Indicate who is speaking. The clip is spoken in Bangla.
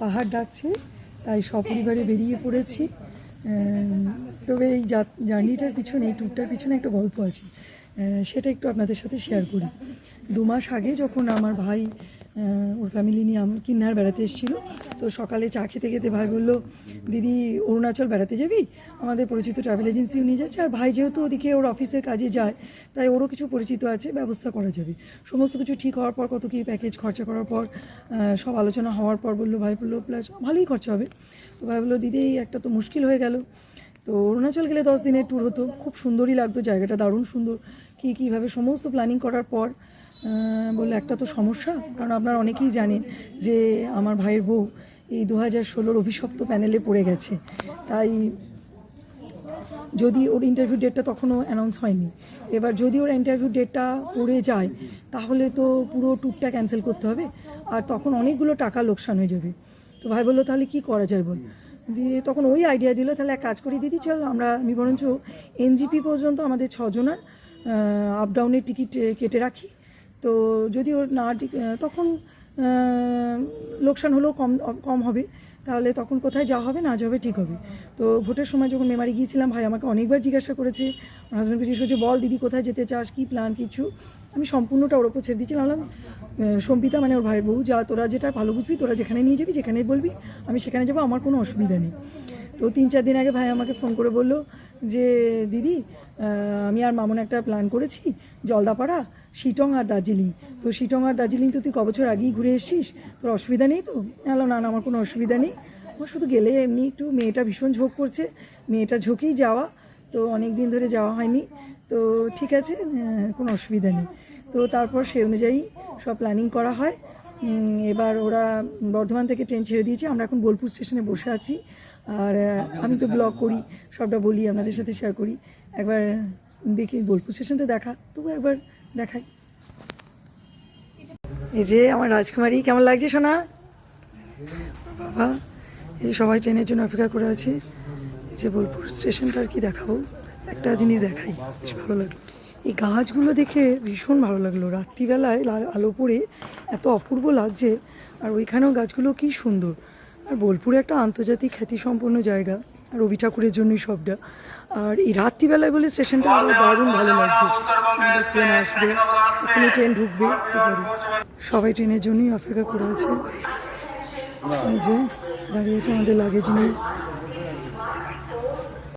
Speaker 1: পাহাড় ডাকছে, তাই সপরিবারে বেরিয়ে পড়েছি। তবে এই জার্নিটার পিছনে, এই ট্যুরটার পিছনে একটা গল্প আছে, সেটা একটু আপনাদের সাথে শেয়ার করি। 2 মাস আগে যখন আমার ভাই ওর ফ্যামিলি নিয়ে কিন্নার বেড়াতে এসেছিলো, তো সকালে চা খেতে খেতে ভাই বললো, দিদি অরুণাচল বেড়াতে যাবি? আমাদের পরিচিত ট্রাভেল এজেন্সিও নিয়ে যাচ্ছে, আর ভাই যেহেতু ওদিকে ওর অফিসের কাজে যায়, তাই ওরও কিছু পরিচিত আছে, ব্যবস্থা করা যাবে। সমস্ত কিছু ঠিক হওয়ার পর, কত কী প্যাকেজ খরচা করার পর, সব আলোচনা হওয়ার পর ভাই বললো প্লাস ভালোই খরচা হবে। তো ভাই বললো, দিদি একটা তো মুশকিল হয়ে গেল। তো অরুণাচল গেলে 10 দিনের ট্যুর হতো, খুব সুন্দরই লাগতো, জায়গাটা দারুণ সুন্দর। কীভাবে সমস্ত প্ল্যানিং করার পর বললো, একটা তো সমস্যা, কারণ আপনারা অনেকেই জানেন যে আমার ভাইয়ের বউ এই 2016 অভিশপ্ত প্যানেলে পড়ে গেছে। তাই যদি ওর ইন্টারভিউ ডেটটা তখনও অ্যানাউন্স হয়নি, এবার যদি ওর ইন্টারভিউ ডেটটা পড়ে যায় তাহলে তো পুরো ট্যুরটা ক্যান্সেল করতে হবে, আর তখন অনেকগুলো টাকা লোকসান হয়ে যাবে। তো ভাই বললো, তাহলে কি করা যায় বল? দিয়ে তখন ওই আইডিয়া দিল, তাহলে এক কাজ করি দিদি, চল আমি বরঞ্চ NGP পর্যন্ত আমাদের 6 জনের আপ ডাউনের টিকিট কেটে রাখি। তো যদি ওর না তখন লোকসান হলেও কম হবে, তাহলে তখন কোথায় যাওয়া হবে না যাওয়া হবে ঠিক হবে। তো ভোটের সময় যখন মেমারি গিয়েছিলাম, ভাই আমাকে অনেকবার জিজ্ঞাসা করেছে, আমার হাজব্যান্ডকে জিজ্ঞেস করছে, বল দিদি কোথায় যেতে চাস, কী প্ল্যান, কিছু। আমি সম্পূর্ণটা ওর ওপর ছেড়ে দিয়েছিলাম। সম্পিতা মানে ওর ভাইয়ের বউ, যা তোরা যেটা ভালো বুঝবি, তোরা যেখানে নিয়ে যাবি, যেখানে বলবি আমি সেখানে যাবো, আমার কোনো অসুবিধা নেই। তো 3-4 দিন আগে ভাই আমাকে ফোন করে বললো যে, দিদি আমি আর মামুন একটা প্ল্যান করেছি, জলদাপাড়া, শিটং আর দার্জিলিং। তো শিটং আর দার্জিলিং তো তুই কবছর আগেই ঘুরে এসছিস, তোর অসুবিধা নেই তো? না না, আমার কোনো অসুবিধা নেই, আমার শুধু গেলে এমনি একটু মেয়েটা ভীষণ ঝোঁক করছে, মেয়েটা ঝোঁকেই যাওয়া, তো অনেক দিন ধরে যাওয়া হয়নি, তো ঠিক আছে, কোনো অসুবিধা নেই। তো তারপর সেই অনুযায়ী সব প্ল্যানিং করা হয়। এবার ওরা বর্ধমান থেকে ট্রেন ছেড়ে দিয়েছে, আমরা এখন বোলপুর স্টেশনে বসে আছি। আর আমি তো ব্লগ করি, সবটা বলি, আপনাদের সাথে শেয়ার করি। একবার দেখি বোলপুর স্টেশনটা তবু একবার দেখাই। এই যে আমার রাজকুমারী, কেমন লাগছে সোনা? বাবা, এই সবাই ট্রেনের জন্য অপেক্ষা করে আছে। এই যে বোলপুর স্টেশনটা আর কি দেখাবো, একটা জিনিস দেখাই, বেশ ভালো লাগলো। এই গাছগুলো দেখে ভীষণ ভালো লাগলো, রাত্রিবেলায় আলো পড়ে এত অপূর্ব লাগছে, আর ওইখানেও গাছগুলো কি সুন্দর। আর বোলপুরে একটা আন্তর্জাতিক খ্যাতিসম্পন্ন জায়গা, আর রবি ঠাকুরের জন্যই সবটা। আর এই রাত্রিবেলায় বলে স্টেশনটা আরও দারুণ ভালো লাগছে। ট্রেন আসবে, এখানে ট্রেন ঢুকবে একটু পরে, সবাই ট্রেনের জন্যই অপেক্ষা করে আছে। এই যে দাঁড়িয়েছে আমাদের লাগেজ নিয়ে।